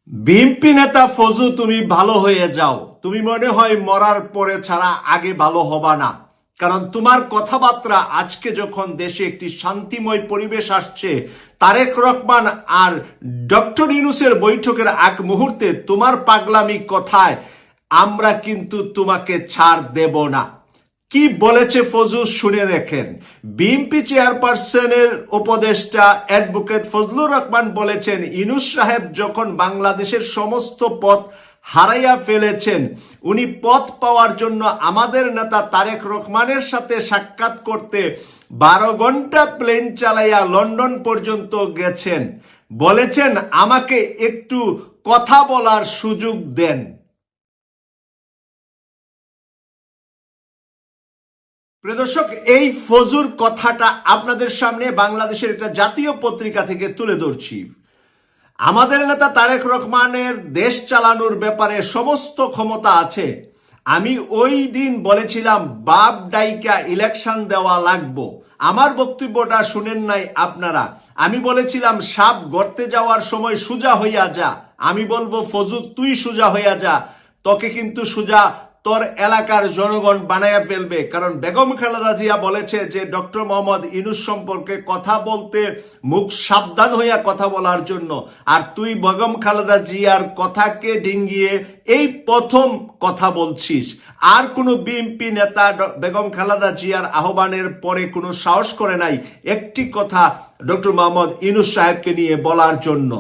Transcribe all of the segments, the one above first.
BNP নেতা ফজু, তুমি ভালো হয়ে যাও। তুমি মনে হয় মরার পরে ছাড়া আগে ভালো হবা না। কারণ তোমার কথাবার্তা আজকে যখন দেশে একটি শান্তিময় পরিবেশ আসছে, তারেক রহমান আর ডক্টর ইউনূসের বৈঠকের আগ মুহূর্তে তোমার পাগলামি কথায় আমরা কিন্তু তোমাকে ছাড় দেব না। কি বলেছে ফজু শুনে রেখেন। বিএনপি চেয়ারপারসনের উপদেষ্টা অ্যাডভোকেট ফজলুর রহমান বলেছেন, ইউনূস সাহেব যখন বাংলাদেশের সমস্ত পথ হারাইয়া ফেলেছেন, উনি পথ পাওয়ার জন্য আমাদের নেতা তারেক রহমানের সাথে সাক্ষাৎ করতে 12 ঘন্টা প্লেন চালাইয়া লন্ডন পর্যন্ত গেছেন। বলেছেন আমাকে একটু কথা বলার সুযোগ দেন। প্রিয় দর্শক, এই ফজুর কথাটা আপনাদের সামনে বাংলাদেশের একটা জাতীয় পত্রিকা থেকে তুলে ধরছি। আমাদের নেতা তারেক রহমানের দেশ চালানোর ব্যাপারে সমস্ত ক্ষমতা আছে। আমি ওই দিন বলেছিলাম বাপ ডাইকা ইলেকশন দেওয়া লাগবো। আমার বক্তব্যটা শুনেন নাই আপনারা। আমি বলেছিলাম সাপ গর্তে যাওয়ার সময় সোজা হইয়া যা। আমি বলবো ফজু, তুই সোজা হইয়া যা, তোকে কিন্তু সোজা তোর এলাকার জনগণ বানাইয়া ফেলবে। কারণ বেগম খালেদা জিয়া বলেছে যে ডক্টর মোহাম্মদ ইউনূস সম্পর্কে কথা বলতে মুখ সাবধান হইয়া কথা বলার জন্য। আর তুই বেগম খালেদা জিয়ার কথাকে ডিঙ্গিয়ে এই প্রথম কথা বলছিস। আর কোনো বিএনপি নেতা বেগম খালেদা জিয়ার আহ্বানের পরে কোনো সাহস করে নাই একটি কথা ডক্টর মোহাম্মদ ইউনূস সাহেবকে নিয়ে বলার জন্য।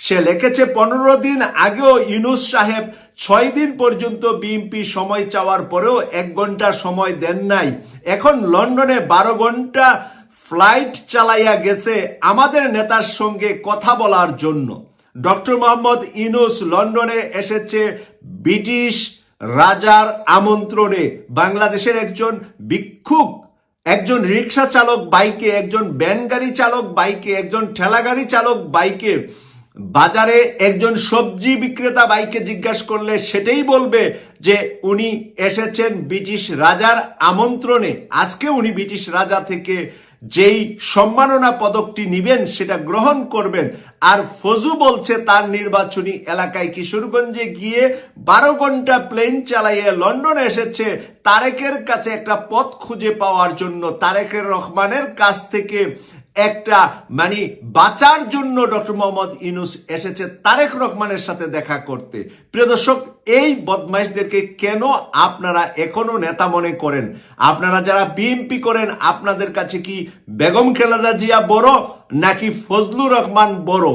সে লিখেছে 15 দিন আগেও ইউনূস সাহেব 6 দিন পর্যন্ত বিএনপি সময় চাওয়ার পরেও 1 ঘন্টা সময় দেন নাই। এখন লন্ডনে 12 ঘন্টা ফ্লাইট চালাইয়া গেছে আমাদের নেতার সঙ্গে কথা বলার জন্য। ডক্টর মোহাম্মদ ইউনূস লন্ডনে এসেছে ব্রিটিশ রাজার আমন্ত্রণে। বাংলাদেশের একজন ভিক্ষুক, একজন রিক্সা চালক বাইকে, একজন ভ্যান গাড়ি চালক বাইকে, একজন ঠেলা গাড়ি চালক বাইকে, বাজারে একজন সবজি বিক্রেতা বাইকে জিজ্ঞাসা করলে সেটাই বলবে যে উনি এসেছেন ব্রিটিশ রাজার আমন্ত্রণে। আজকে উনি ব্রিটিশ রাজা থেকে যেই সম্মাননা পদকটি নিবেন সেটা গ্রহণ করবেন। আর ফজু বলছে তার নির্বাচনী এলাকায় কিশোরগঞ্জে গিয়ে 12 ঘন্টা প্লেন চালাইয়ে লন্ডনে এসেছে তারেকের কাছে একটা পথ খুঁজে পাওয়ার জন্য, তারেকের রহমানের কাছ থেকে একটা বাঁচার জন্য ডক্টর মোহাম্মদ ইউনূস এসেছে তারেক রহমানের সাথে দেখা করতে। প্রিয় দর্শক, এই বদমাইশদেরকে কেন আপনারা এখনো নেতা মনে করেন? আপনারা যারা বিএনপি করেন, আপনাদের কাছে কি বেগম খালেদা জিয়া বড় নাকি ফজলুর রহমান বড়?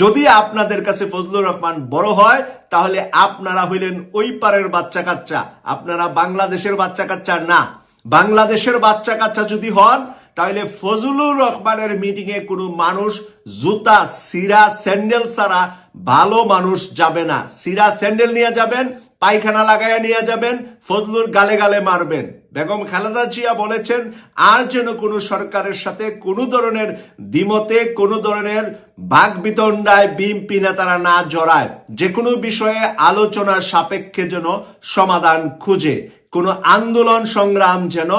যদি আপনাদের কাছে ফজলুর রহমান বড় হয় তাহলে আপনারা হইলেন ওই পারের বাচ্চা কাচ্চা, আপনারা বাংলাদেশের বাচ্চা কাচ্চা না। বাংলাদেশের বাচ্চা কাচ্চা যদি হন তাহলে ফজলুর রহমানের মিটিং এ কোনো মানুষ জুতা সিরা স্যান্ডেল ছাড়া ভালো মানুষ যাবে না। সিরা স্যান্ডেল নিয়ে যাবেন, পায়খানা লাগাইয়া নিয়ে যাবেন, ফজলুর গালে গালে মারবেন। বেগম খালেদা জিয়া বলেছেন আর যেন কোনো সরকারের সাথে কোনো ধরনের দ্বিমতে, কোনো ধরনের বাক বিতণ্ডায় বিএনপি নেতারা না জড়ায়। যে কোনো বিষয়ে আলোচনার সাপেক্ষে যেন সমাধান খুঁজে। কোনো আন্দোলন সংগ্রাম যেন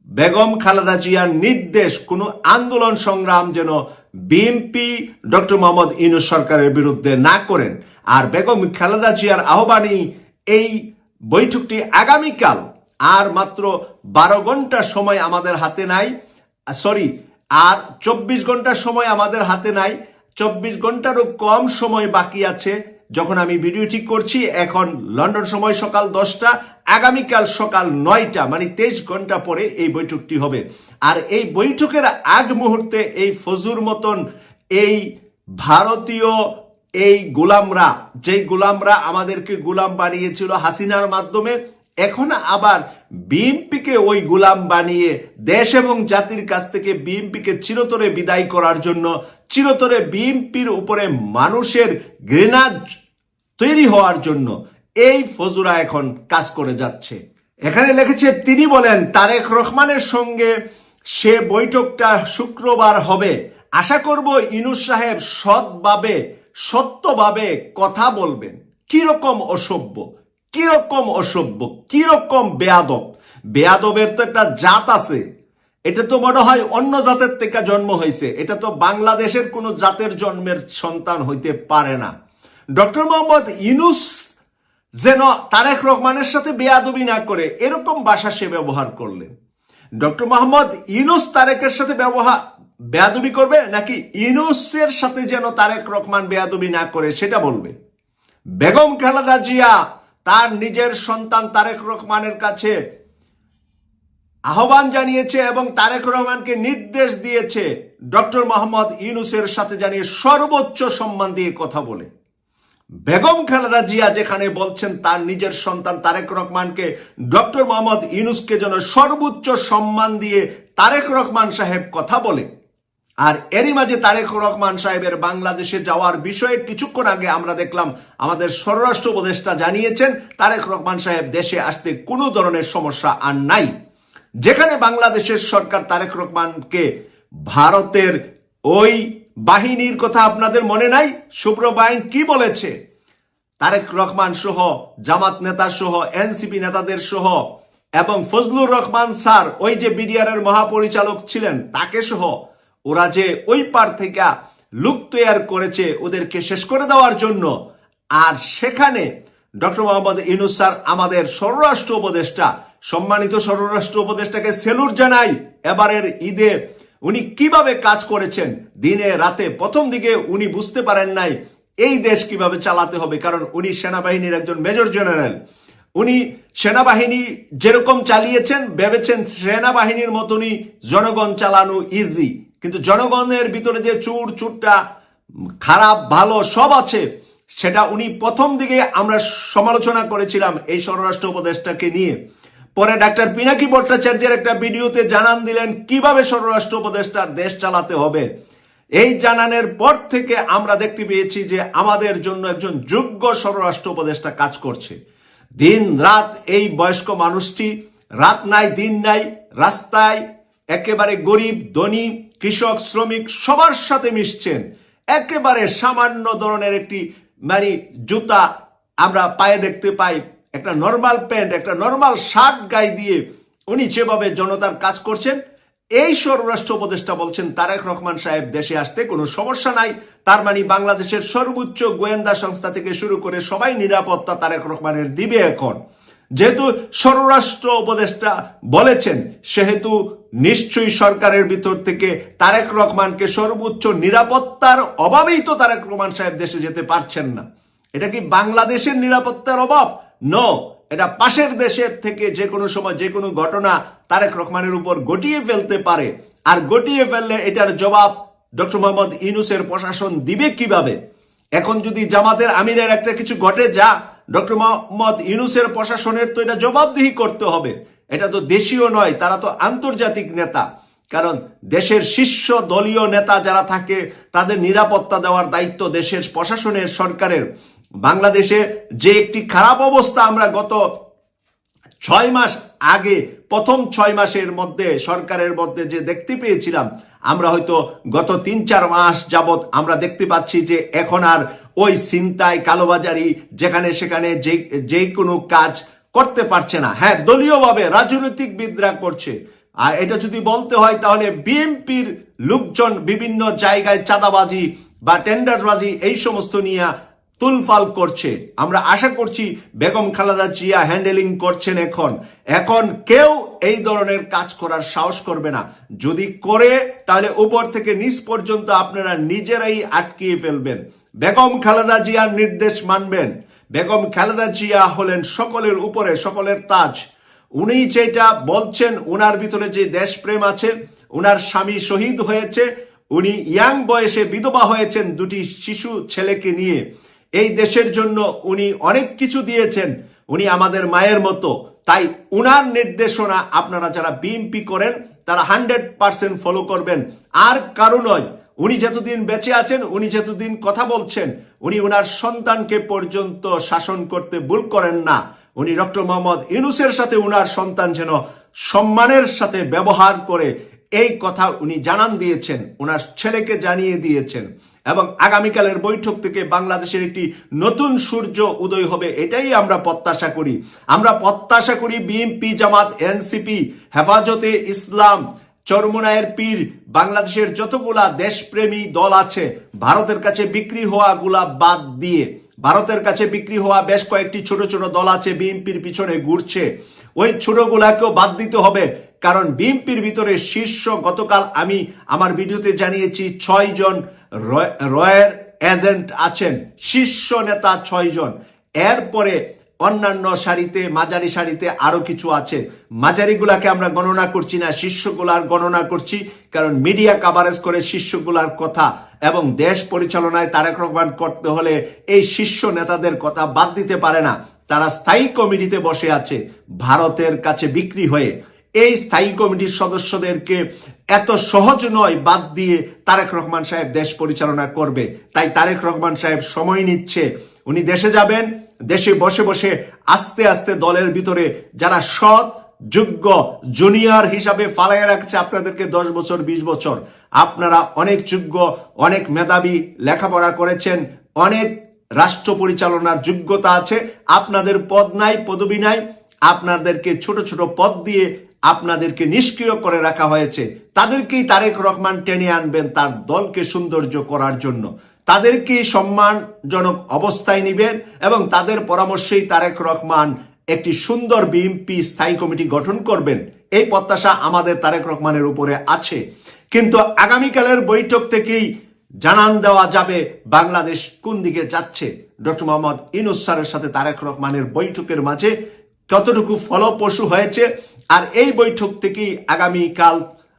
বেগম খালেদা জিয়ার নির্দেশ, কোনো আন্দোলন সংগ্রাম যেন বিএনপি ডক্টর মোহাম্মদ ইউনূস সরকারের বিরুদ্ধে না করেন। আর বেগম খালেদা জিয়ার আহ্বানেই এই বৈঠকটি আগামীকাল। আর মাত্র 12 ঘন্টা সময় আমাদের হাতে নাই, আর 24 ঘন্টা সময় আমাদের হাতে নাই। 24 ঘন্টারও কম সময় বাকি আছে যখন আমি ভিডিওটি করছি। এখন লন্ডন সময় সকাল 10টা, আগামীকাল সকাল 9টা, 23 ঘন্টা পরে এই বৈঠকটি হবে। আর এই বৈঠকের আগ মুহূর্তে এই ফজুর মতন এই ভারতীয় এই গোলামরা, যেই গোলামরা আমাদেরকে গোলাম বানিয়েছিল হাসিনার মাধ্যমে, এখন আবার বিএনপিকে ওই গোলাম বানিয়ে দেশ এবং জাতির কাছ থেকে বিএনপিকে চিরতরে বিদায় করার জন্য, চিরতরে বিএনপির উপরে মানুষের ঘৃণা তৈরি হওয়ার জন্য এই ফজুরা এখন কাজ করে যাচ্ছে। এখানে লিখেছে, তিনি বলেন তারেক রহমানের সঙ্গে সে বৈঠকটা শুক্রবার হবে। আশা করব ইউনূস সাহেব সত্যভাবে কথা বলবেন। কিরকম অসভ্য, কিরকম বেয়াদব। বেয়াদবের তো একটা জাত আছে। এটা তো মনে হয় অন্য জাতের থেকে জন্ম হয়েছে। এটা তো বাংলাদেশের কোনো জাতের জন্মের সন্তান হইতে পারে না। ডক্টর মোহাম্মদ ইউনূস যেন তারেক রহমানের সাথে বেয়াদবি না করে এরকম ভাষা সে ব্যবহার করলেন। ডক্টর মোহাম্মদ ইউনূস তারেকের সাথে বেয়াদবি করবে নাকি ইউনূসের সাথে যেন তারেক রহমান বেয়াদবি না করে সেটা বলবে? বেগম খালেদা জিয়া তার নিজের সন্তান তারেক রহমানের কাছে আহ্বান জানিয়েছে এবং তারেক রহমানকে নির্দেশ দিয়েছে ডক্টর মোহাম্মদ ইউনূসের সাথে জানিয়ে সর্বোচ্চ সম্মান দিয়ে কথা বলে। বেগম খালেদা জিয়া যেখানে বলছেন তার নিজের সন্তান তারেক রহমানকে ডক্টর মোহাম্মদ ইউনূসকে যেন সর্বোচ্চ সম্মান দিয়ে তারেক রহমান সাহেব কথা বলে, আর এরই মাঝে তারেক রহমান সাহেবের বাংলাদেশে যাওয়ার বিষয়ে কিছুক্ষণ আগে আমরা দেখলাম আমাদের স্বরাষ্ট্র উপদেষ্টা জানিয়েছেন তারেক রহমান সাহেব দেশে আসতে কোনো ধরনের সমস্যা আর নাই। যেখানে বাংলাদেশের সরকার তারেক রহমানকে ভারতের ওই বাহিনীর কথা আপনাদের মনে নাই? শুভ্র বাহিনী কি বলেছে? তারেক রহমান সহ জামাত নেতা সহ এনসিপি নেতাদের সহ এবং ফজলুর রহমান স্যার ওই যে বিডিআর এর মহাপরিচালক ছিলেন তাকে সহ ওরা যে ওই পার থেকে লুক তৈরি করেছে ওদেরকে শেষ করে দেওয়ার জন্য। আর সেখানে ডক্টর মোহাম্মদ ইউনূস স্যার আমাদের স্বরাষ্ট্র উপদেষ্টা, সম্মানিত স্বরাষ্ট্র উপদেষ্টাকে সেলুট জানাই। এবারের ঈদে উনি কিভাবে কাজ করেছেন দিনে রাতে। প্রথম দিকে উনি বুঝতে পারেন নাই এই দেশ কিভাবে চালাতে হবে, কারণ উনি সেনাবাহিনীর একজন মেজর জেনারেল। উনি সেনাবাহিনী যেরকম চালিয়েছেন ভেবেছেন সেনাবাহিনীর মতনই জনগণ চালানো ইজি, কিন্তু জনগণের ভিতরে যে চুরটা খারাপ ভালো সব আছে সেটা উনি প্রথম দিকে আমরা সমালোচনা করেছিলাম এই স্বরাষ্ট্র উপদেষ্টাকে নিয়ে। পরে ডাক্তার পিনাকি ভট্টাচার্যের একটা ভিডিওতে জানান দিলেন কিভাবে স্বরাষ্ট্র উপদেষ্টার দেশ চালাতে হবে। এই জানানোর পর থেকে আমরা দেখতে পেয়েছি যে আমাদের জন্য একজন যোগ্য স্বরাষ্ট্র উপদেষ্টা কাজ করছে। দিন রাত এই বয়স্ক মানুষটি রাত নাই দিন নাই রাস্তায় একেবারে গরিব ধনী কৃষক শ্রমিক সবার সাথে মিশছেন। একেবারে সামান্য ধরনের একটি জুতা আমরা পায়ে দেখতে পাই, একটা নর্মাল প্যান্ট একটা নর্মাল শার্ট গায়ে দিয়ে উনি যেভাবে জনতার কাজ করছেন, এই স্বরাষ্ট্র উপদেষ্টা বলছেন তারেক রহমান সাহেব দেশে আসতে কোনো সমস্যা নাই। তার মানে বাংলাদেশের সর্বোচ্চ গোয়েন্দা সংস্থা থেকে শুরু করে সবাই নিরাপত্তা তারেক রহমানের দিবে। এখন যেহেতু স্বরাষ্ট্র উপদেষ্টা বলেছেন সেহেতু নিশ্চয়ই সরকারের ভিতর থেকে তারেক রহমানকে সর্বোচ্চ নিরাপত্তার অভাবেই তো তারেক রহমান সাহেব দেশে যেতে পারছেন না। এটা কি বাংলাদেশের নিরাপত্তার অভাব? নো, এটা পাশের দেশের থেকে যে কোনো সময় যে কোনো ঘটনা তারেক রহমানের উপর গটিয়ে ফেলতে পারে, আর গটিয়ে ফেললে এটার জবাব ডক্টর মোহাম্মদ ইউনূসের প্রশাসন দিবে কিভাবে? এখন যদি জামাতের আমিরের একটা কিছু ঘটে যা ডক্টর মোহাম্মদ ইউনূসের প্রশাসনের তো এটা জবাবদিহি করতে হবে। এটা তো দেশীয় নয়, তারা তো আন্তর্জাতিক নেতা। কারণ দেশের শীর্ষ দলীয় নেতা যারা থাকে তাদের নিরাপত্তা দেওয়ার দায়িত্ব দেশের প্রশাসনের সরকারের। বাংলাদেশে যে একটি খারাপ অবস্থা আমরা গত 6 মাস আগে প্রথম 6 মাসের মধ্যে সরকারের মধ্যে যে দেখতে পেয়েছিলাম, আমরা হয়তো গত 3-4 মাস যাবত আমরা দেখতে পাচ্ছি যে এখন আর ওই ছিনতাই কালোবাজারি যেখানে সেখানে যে কোনো কাজ করতে পারছে না। হ্যাঁ, দলীয়ভাবে রাজনৈতিকবিদরা করছে। আর এটা যদি বলতে হয় তাহলে বিএনপির লোকজন বিভিন্ন জায়গায় চাঁদাবাজি বা টেন্ডারবাজি এই সমস্ত নিয়ে তুলফাল করছে। আমরা আশা করছি বেগম খালেদা জিয়া হ্যান্ডেলিং করছেন। এখন কেউ এই ধরনের কাজ করার সাহস করবে না। যদি করে তাহলে উপর থেকে নিচ পর্যন্ত আপনারা নিজেরাই আটকিয়ে ফেলবেন। বেগম খালেদা জিয়ার নির্দেশ মানবেন। বেগম খালেদা জিয়া হলেন সকলের উপরে সকলের তাজ। উনি যেটা বলছেন, উনার ভিতরে যে দেশপ্রেম আছে, উনার স্বামী শহীদ হয়েছে, উনি ইয়াং বয়সে বিধবা হয়েছেন 2টি শিশু ছেলেকে নিয়ে। এই দেশের জন্য উনি অনেক কিছু দিয়েছেন, উনি আমাদের মায়ের মতো। তাই উনার নির্দেশনা আপনারা যারা বিএনপি করেন তারা 100% ফলো করবেন, আর কারো নয়। উনি যতদিন বেঁচে আছেন, উনি যতদিন কথা বলছেন, উনি উনার সন্তানকে পর্যন্ত শাসন করতে ভুল করেন না। উনি ডক্টর মোহাম্মদ ইউনূসের সাথে উনার সন্তান যেন সম্মানের সাথে ব্যবহার করে এই কথা উনি জানান দিয়েছেন, উনার ছেলেকে জানিয়ে দিয়েছেন। এবং আগামীকালের বৈঠক থেকে বাংলাদেশের একটি নতুন সূর্য উদয় হবে, এটাই আমরা প্রত্যাশা করি। আমরা প্রত্যাশা করি বিএনপি, জামাত, এনসিপি, হেফাজতে ইসলাম, চরমোনাইয়ের পীর, বাংলাদেশের যতগুলা দেশপ্রেমী দল আছে ভারতের কাছে বিক্রি হওয়াগুলা বাদ দিয়ে ভারতের কাছে বিক্রি হওয়া বেশ কয়েকটি ছোট ছোট দল আছে বিএনপির পিছনে ঘুরছে, ওই ছোটগুলাকেও বাদ দিতে হবে। কারণ বিএনপির ভিতরে শীর্ষ, গতকাল আমি আমার ভিডিওতে জানিয়েছি 6 জন রয়ের এজেন্ট আছেন, শীর্ষ নেতা 6 জন। এরপরে অন্যান্য সারিতে, মাঝারি সারিতে আরো কিছু আছে। মাঝারিগুলাকে আমরা গণনা করছি না, শীর্ষগুলার গণনা করছি, কারণ মিডিয়া কাভারেজ করে শীর্ষগুলার কথা, এবং দেশ পরিচালনায় তারেক রহমান করতে হলে এই শীর্ষ নেতাদের কথা বাদ দিতে পারে না। তারা স্থায়ী কমিটিতে বসে আছে ভারতের কাছে বিক্রি হয়ে। এই স্থায়ী কমিটির সদস্যদেরকে এত সহজ নয় বাদ দিয়ে তারেক রহমান সাহেব দেশ পরিচালনা করবে। তাই তারেক রহমান সাহেব সময় নিচ্ছে, উনি দেশে যাবেন, দেশে বসে বসে আস্তে আস্তে দলের ভিতরে যারা সৎ যোগ্য জুনিয়র হিসাবে ফালাইয়া রাখছে আপনাদেরকে 10 বছর 20 বছর, আপনারা অনেক যোগ্য, অনেক মেধাবী, লেখাপড়া করেছেন, অনেক রাষ্ট্র পরিচালনার যোগ্যতা আছে, আপনাদের পদ নাই, পদবি নাই, আপনাদেরকে ছোট ছোট পদ দিয়ে আপনাদেরকে নিষ্ক্রিয় করে রাখা হয়েছে। তাদেরকেই তারেক রহমান টেনে আনবেন তার দলকে সৌন্দর্য করার জন্য, তাদেরকেই সম্মানজনক অবস্থায় নিবেন, এবং তাদের পরামর্শেই তারেক রহমান একটি সুন্দর বিএনপি স্থায়ী কমিটি গঠন করবেন। এই প্রত্যাশা আমাদের তারেক রহমানের উপরে আছে। কিন্তু আগামীকালের বৈঠক থেকেই জানান দেওয়া যাবে বাংলাদেশ কোন দিকে যাচ্ছে। ডক্টর মোহাম্মদ ইউনূস স্যারের সাথে তারেক রহমানের বৈঠকের মাঝে কতটুকু ফলপ্রসূ হয়েছে, আর এই বৈঠক থেকেই আগামীকাল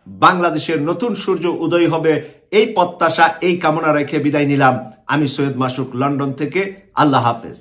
বাংলাদেশের নতুন সূর্য উদয় হবে, এই প্রত্যাশা, এই কামনা রেখে বিদায় নিলাম। আমি সৈয়দ মাসুক, লন্ডন থেকে। আল্লাহ হাফেজ।